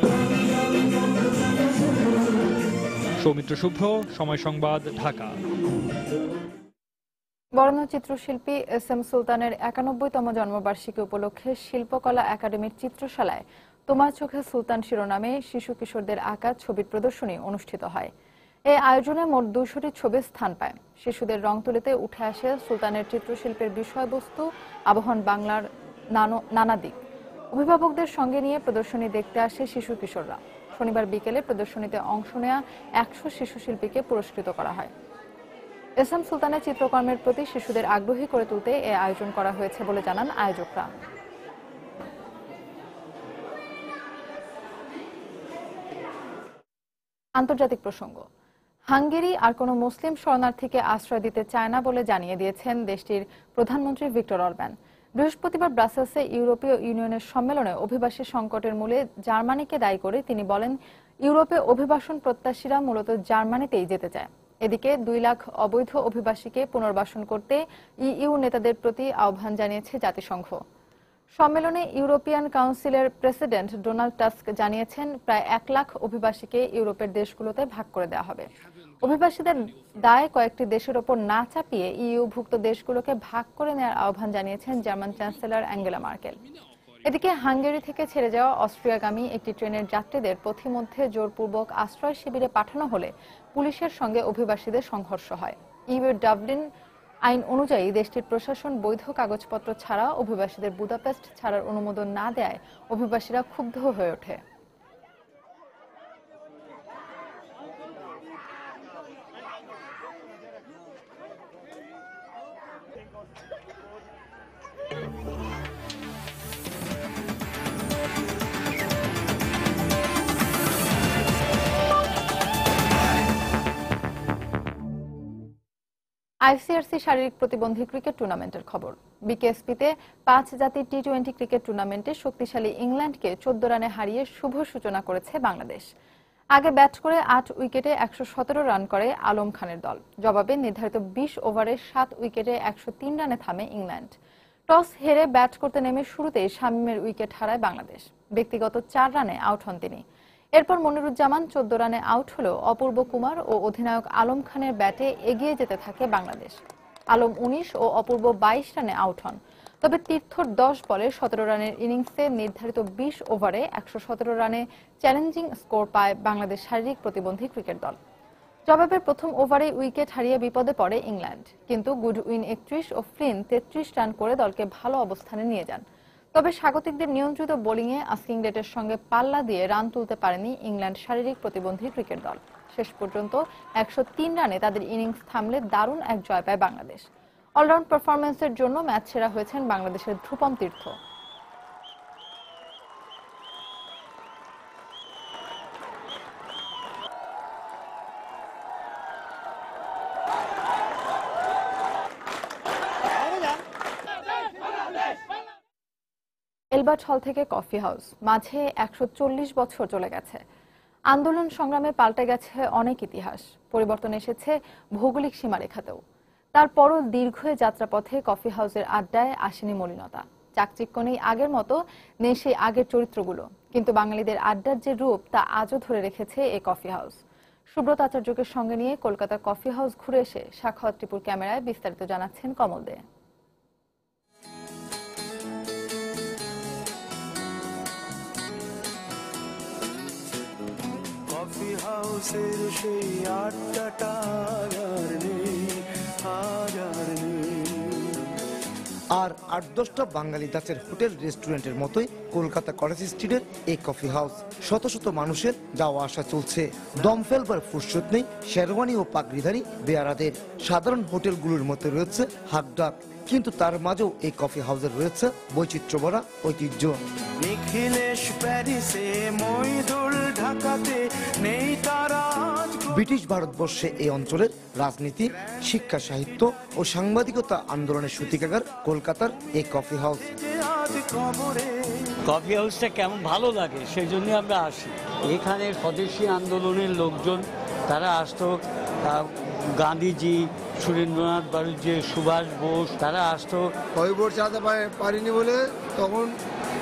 সৌমিত্র শুভ্র, সময় সংবাদ, ঢাকা। বরেণ্য চিত্রশিল্পী এস.এম. সুলতানের 91তম জন্মবার্ষিকী উপলক্ষে শিল্পকলা একাডেমির চিত্রশালায় তোমার চোখে সুলতান শিরোনামে শিশু কিশোরদের আঁকা ছবির প্রদর্শনী অনুষ্ঠিত হয়। এই আয়োজনে মোট 200টি ছবি স্থান পায়। শিশুদের রং তুলিতে উঠে আসে সুলতানের চিত্রশিল্পের বিষয়বস্তু, আবহমান বাংলার নানা দিক। অভিভাবকদের সঙ্গে নিয়ে প্রদর্শনী দেখতে আসে শিশু কিশোররা। শনিবার বিকেলে প্রদর্শনীতে অংশ নেওয়া 100 শিশু শিল্পীকে পুরস্কৃত করা হয়। এস.এম. সুলতানের চিত্রকর্মের প্রতি শিশুদের আগ্রহী করে তুলতে এ আয়োজন করা হয়েছে বলে জানান আয়োজকরা। আন্তর্জাতিক প্রসঙ্গ। হাঙ্গেরি আর কোনো মুসলিম শরণার্থীকে আশ্রয় দিতে চায় না বলে জানিয়ে দিয়েছেন দেশটির প্রধানমন্ত্রী ভিক্টর অরবান। বৃহস্পতিবার ব্রাসেলসে ইউরোপীয় ইউনিয়নের সম্মেলনে অভিবাসী সংকটের মূলে জার্মানিকে দায়ী করে তিনি বলেন, ইউরোপে অভিবাসন প্রত্যাশীরা মূলত জার্মানিতেই যেতে চায়। এদিকে 2 লাখ অবৈধ অভিবাসীকে পুনর্বাসন করতে ইইউ নেতাদের প্রতি আহ্বান জানিয়েছে জাতিসংঘ। সম্মেলনে ইউরোপিয়ান কাউন্সিলের প্রেসিডেন্ট ডোনাল্ড টাস্ক জানিয়েছেন, প্রায় 1 লাখ অভিবাসীকে ইউরোপের দেশগুলোতে ভাগ করে দেওয়া হবে। অভিবাসীদের দায় কয়েকটি দেশের ওপর না চাপিয়ে ইইউভুক্ত দেশগুলোকে ভাগ করে নেওয়ার আহ্বান জানিয়েছেন জার্মান চ্যান্সেলর অ্যাঙ্গেলা মার্কেল। এদিকে হাঙ্গেরি থেকে ছেড়ে যাওয়া অস্ট্রিয়াগামী একটি ট্রেনের যাত্রীদের পথিমধ্যে জোরপূর্বক আশ্রয় শিবিরে পাঠানো হলে পুলিশের সঙ্গে অভিবাসীদের সংঘর্ষ হয়। ইইউর ডাবলিন আইন অনুযায়ী দেশটির প্রশাসন বৈধ কাগজপত্র ছাড়া অভিবাসীদের বুদাপেস্ট ছাড়ার অনুমোদন না দেয়ায় অভিবাসীরা ক্ষুব্ধ হয়ে ওঠে। আইসিআরসি শারীরিক প্রতিবন্ধী ক্রিকেট টুর্নামেন্টের খবর। বিকেএসপিতে 5 জাতির টি-20 ক্রিকেট টুর্নামেন্টে শক্তিশালী ইংল্যান্ডকে 14 রানে হারিয়ে শুভ সূচনা করেছে বাংলাদেশ। আগে ব্যাট করে 8 উইকেটে 117 রান করে আলম খানের দল। জবাবে নির্ধারিত 20 ওভারে 7 উইকেটে 103 রানে থামে ইংল্যান্ড। টস হেরে ব্যাট করতে নেমে শুরুতেই শামীমের উইকেট হারায় বাংলাদেশ। ব্যক্তিগত 4 রানে আউট হন তিনি। এরপর মনিরুজ্জামান 14 রানে আউট হলেও অপূর্ব কুমার ও অধিনায়ক আলম খানের ব্যাটে এগিয়ে যেতে থাকে বাংলাদেশ। আলম 19 ও অপূর্ব 22 রানে আউট হন। তবে তীর্থর 10 বলে 17 রানের ইনিংসে নির্ধারিত 20 ওভারে 117 রানে চ্যালেঞ্জিং স্কোর পায় বাংলাদেশ শারীরিক প্রতিবন্ধী ক্রিকেট দল। জবাবে প্রথম ওভারে উইকেট হারিয়ে বিপদে পড়ে ইংল্যান্ড, কিন্তু গুডউইন 31 ও ফ্লিন 33 রান করে দলকে ভালো অবস্থানে নিয়ে যান। তবে স্বাগতিকদের নিয়ন্ত্রিত বোলিংয়ে আস্কিং রেটের সঙ্গে পাল্লা দিয়ে রান তুলতে পারেনি ইংল্যান্ড শারীরিক প্রতিবন্ধী ক্রিকেট দল। শেষ পর্যন্ত 103 রানে তাদের ইনিংস থামলে দারুণ এক জয় পায় বাংলাদেশ। অলরাউন্ড পারফরম্যান্সের জন্য ম্যাচ সেরা হয়েছেন বাংলাদেশের ধ্রুপম তীর্থ। এলবার্ট হল থেকে কফি হাউস, মাঝে 140 বছর চলে গেছে। আন্দোলন সংগ্রামে পাল্টে গেছে অনেক ইতিহাস, পরিবর্তন এসেছে ভৌগোলিক সীমারেখাতেও। তারপরও দীর্ঘ যাত্রাপথে কফি হাউসের আড্ডায় আসেনি মলিনতা। চাকচিক্য নেই আগের মতো, নেই সেই আগের চরিত্রগুলো, কিন্তু বাঙালিদের আড্ডার যে রূপ তা আজও ধরে রেখেছে এই কফি হাউস। সুব্রত আচার্যকে সঙ্গে নিয়ে কলকাতার কফি হাউস ঘুরে এসে সাখাওয়াত টিপুর ক্যামেরায় বিস্তারিত জানাচ্ছেন কমল দে। কফি হাউসের সেই আড্ডাটা আর নেই, আর নেই। আর ৮-১০টা বাঙালি ধাঁচের হোটেল রেস্টুরেন্টের মতোই কলকাতা কলেজ স্ট্রিটের এই কফি হাউস। শত শত মানুষের যাওয়া আসা চলছে। দম ফেলবার ফুরসত নেই শেরওয়ানি ও পাগড়িধারী বেয়ারাদের। সাধারণ হোটেলগুলোর মতো রয়েছে হাকডাক, কিন্তু তার মাঝেও এই কফি হাউসের রয়েছে বৈচিত্র্য ভরা ঐতিহ্য। নিখিলেশ প্যারিসে, মইদুল ঢাকাতে, নেই তারা ব্রিটিশ ভারতবর্ষে এই অঞ্চলের রাজনীতি, শিক্ষা, সাহিত্য ও সাংবাদিকতা আন্দোলনের সূতিকাগার কলকাতার এই কফি হাউস। কফি হাউসটা কেমন ভালো লাগে সেই জন্য আমরা আসি। এখানে স্বদেশী আন্দোলনের লোকজন তারা আসতো, গান্ধীজি, সুরেন্দ্রনাথ বাড়ুজি, সুভাষ বোস, তারা আসতো। কফি বোর্ড চালাতে পারিনি বলে তখন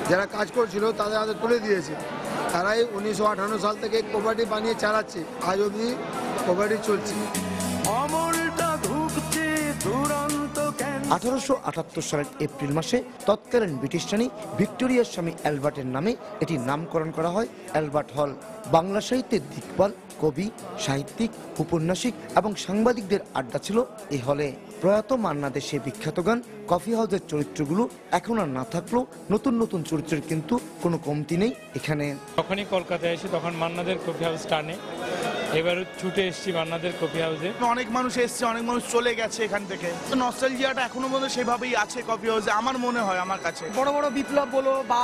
যারা কাজ করছিল তাদের হাতে তুলে দিয়েছে। তারাই 1958 সাল থেকে কোঅপারেটিভ বানিয়ে চালাচ্ছে, আজ অবধি কোঅপারেটিভ চলছে। 1878 সালের এপ্রিল মাসে তৎকালীন ব্রিটিশ রানী ভিক্টোরিয়ার স্বামী অ্যালবার্টের নামে এটি নামকরণ করা হয় অ্যালবার্ট হল। বাংলা সাহিত্যের দিকপাল, কবি, সাহিত্যিক, উপন্যাসিক এবং সাংবাদিকদের আড্ডা ছিল এই হলে। প্রয়াত মান্না দে সে বিখ্যাত গান কফি হাউসের চরিত্রগুলো এখন আর না থাকলেও নতুন নতুন চরিত্রের কিন্তু কোনো কমতি নেই এখানে। যখনই কলকাতায় এসে তখন মান্নাদের কফি হাউস টানে। এবারও ছুটে এসেছি মান্নাদের কফি হাউসে। অনেক মানুষ এসছে, অনেক মানুষ চলে গেছে এখান থেকে। তো নস্টালজিয়াটা এখনো পর্যন্ত সেভাবেই আছে কফি হাউসে, আমার মনে হয়। আমার কাছে বড় বড় বিপ্লব বলো বা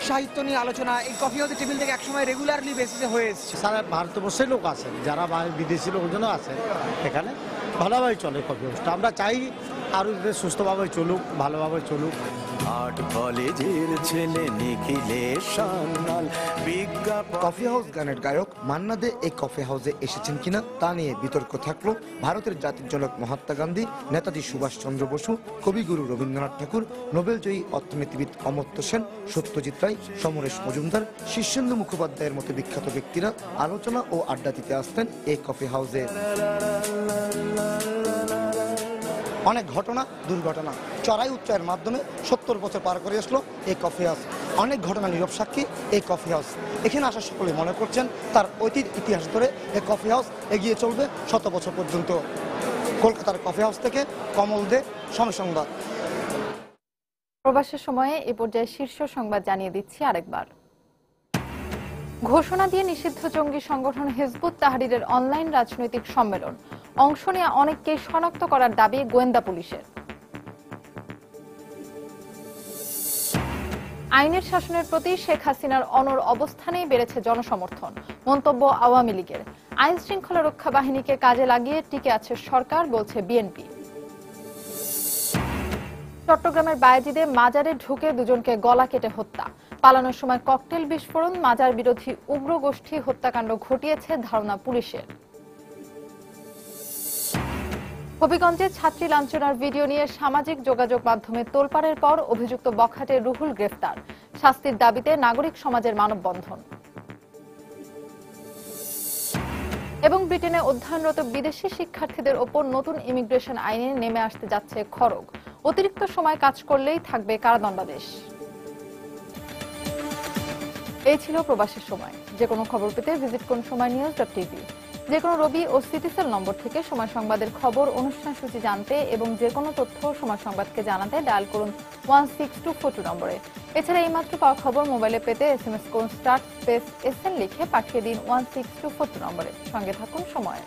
সাহিত্য নিয়ে আলোচনা এই কফি হাউসের টেবিল থেকে একসময় রেগুলারলি বেসিসে হয়ে এসেছে। সারা ভারতবর্ষের লোক আছেন, যারা বিদেশি লোকজনও আছেন এখানে। ভালোভাবে চলে কফি হাউসটা। আমরা চাই আরো সুস্থভাবে চলুক, ভালোভাবে চলুক। আর্ট কলেজের ছেলে নিখিলেশ সান্যাল বিজ্ঞাপন। কফি হাউস গানের গায়ক মান্না দে এই কফি হাউসে এসেছেন কিনা তা নিয়ে বিতর্ক থাকলো। ভারতের জাতির জনক মহাত্মা গান্ধী, নেতাজি সুভাষচন্দ্র বসু, কবিগুরু রবীন্দ্রনাথ ঠাকুর, নোবেলজয়ী অর্থনীতিবিদ অমর্ত্য সেন, সত্যজিৎ রায়, সমরেশ মজুমদার, শীর্ষেন্দু মুখোপাধ্যায়ের মতো বিখ্যাত ব্যক্তিরা আলোচনা ও আড্ডা দিতে আসতেন এই কফি হাউসে। অনেক ঘটনা, দুর্ঘটনা, চড়াই উচ্চায়ের মাধ্যমে 70 বছর পার করে আসলো এই কফি হাউস। অনেক ঘটনা নীরব সাক্ষী এই কফি হাউস। এখানে আসা সকলে মনে করছেন তার ঐতিহ্য ইতিহাস ধরে এই কফি হাউস এগিয়ে চলবে 100 বছর পর্যন্ত। কলকাতার কফি হাউস থেকে কমল দে, সময় সংবাদ। প্রবাসের সময়ে এ পর্যায়ে শীর্ষ সংবাদ জানিয়ে দিচ্ছি আরেকবার। ঘোষণা দিয়ে নিষিদ্ধ জঙ্গি সংগঠন হিজবুত তাহরিরের অনলাইন রাজনৈতিক সম্মেলন। অংশ নেওয়া অনেককে শনাক্ত করার দাবি গোয়েন্দা পুলিশের। আইনের শাসনের প্রতি শেখ হাসিনার অনড় অবস্থানেই বেড়েছে জনসমর্থন, মন্তব্য আওয়ামী লীগের। আইন শৃঙ্খলা রক্ষা বাহিনীকে কাজে লাগিয়ে টিকে আছে সরকার, বলছে বিএনপি। চট্টগ্রামের বায়েজিদে মাজারে ঢুকে দুজনকে গলা কেটে হত্যা। পালানোর সময় ককটেল বিস্ফোরণ, মাজার বিরোধী উগ্র গোষ্ঠী হত্যাকাণ্ড ঘটিয়েছে ধারণা পুলিশের। হবিগঞ্জে ছাত্রী লাঞ্ছনার ভিডিও নিয়ে সামাজিক যোগাযোগ মাধ্যমে তোলপাড়ের পর অভিযুক্ত বখাটে রুহুল গ্রেফতার। শাস্তির দাবিতে নাগরিক সমাজের মানববন্ধন। এবং ব্রিটেনে অধ্যয়নরত বিদেশি শিক্ষার্থীদের ওপর নতুন ইমিগ্রেশন আইনে নেমে আসতে যাচ্ছে খড়গ। অতিরিক্ত সময় কাজ করলেই থাকবে কারাদণ্ডাদেশ। এই ছিল প্রবাসের সময়। যে কোনো খবর পেতে ভিজিট করুন সময়নিউজ.টিভি। যে কোনো রবি ও সিটিসেল নম্বর থেকে সময় সংবাদের খবর, অনুষ্ঠান সূচি জানতে এবং যে কোনো তথ্য সময় সংবাদকে জানাতে ডায়াল করুন 16242 নম্বরে। এছাড়া এইমাত্র পাওয়া খবর মোবাইলে পেতে SMS করুন *SN লিখে পাঠিয়ে দিন 16242 নম্বরে। সঙ্গে থাকুন সময়।